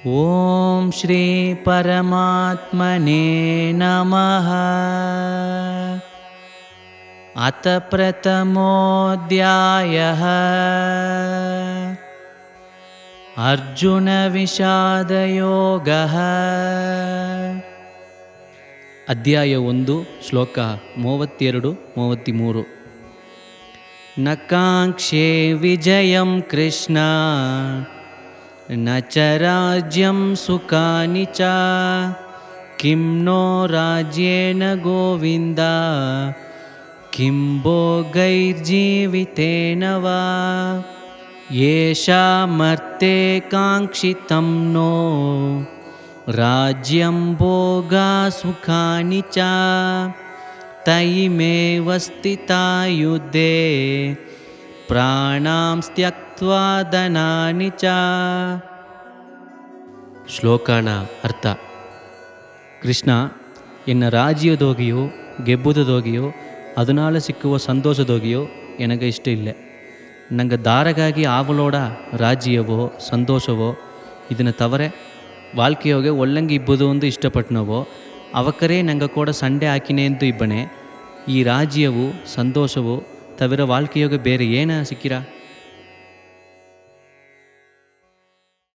ಓಂ ಶ್ರೀ ಪರಮಾತ್ಮನೇ ನಮಃ. ಅತ ಪ್ರಥಮೋಧ್ಯಾಯಃ ಅರ್ಜುನ ವಿಷಾದಯೋಗಃ. ಅಧ್ಯಾಯ 1 ಶ್ಲೋಕ 32-33. ನ ಕಾಂಕ್ಷೇ ವಿಜಯಂ ಕೃಷ್ಣ ನ ಚ ರಾಜ್ಯಂ ಸುಖಾನಿ ಚ ಕಿಂ ನೋ ರಾಜ್ಯೇನ ಗೋವಿಂದ ಕಿಂ ಭೋಗೈರ್ಜೀವಿತೇನ ವಾ ಯೇಷಾಮರ್ಥೇ ಕಾಂಕ್ಷಿತಂ ನೋ ರಾಜ್ಯಂ ಭೋಗಾ ಸುಖಾನಿ ಚ ತೈಮೇವ ಸ್ಥಿತಾ ಯುದ್ಧೇ ಪ್ರಾಣಾಂ ತ್ಯಕ್ತ್ವಾ ಧನಾನಿ ಚ. ಶ್ಲೋಕನ ಅರ್ಥ: ಕೃಷ್ಣ, ಎನ್ನ ರಾಜ್ಯದೋಗಿಯೋ ಗೆಬ್ಬುದದೋಗಿಯೋ ಅದನಾಲ ಸಿಕ್ಕುವ ಸಂತೋಷದೋಗಿಯೋ ಎನಗೆ ಇಷ್ಟ ಇಲ್ಲ. ನಂಗೆ ದಾರಗಾಗಿ ಆವಲೋಡ ರಾಜ್ಯವೋ ಸಂತೋಷವೋ ಇದನ್ನು ತವರೆ ವಾಲ್ಕೆಯೋಗೆ ಒಳ್ಳಂಗೆ ಇಬ್ಬುದು ಒಂದು ಇಷ್ಟಪಟ್ಟನವೋ ಅವಕರೇ ನಂಗೆ ಕೂಡ ಸಂಡೆ ಹಾಕಿನೇ ಅಂತೂ ಇಬ್ಬನೇ. ಈ ರಾಜ್ಯವು ಸಂತೋಷವು ತವಿರ ವಾಲ್ಕೆಯೋಗೆ ಬೇರೆ ಏನ ಸಿಕ್ಕಿರ?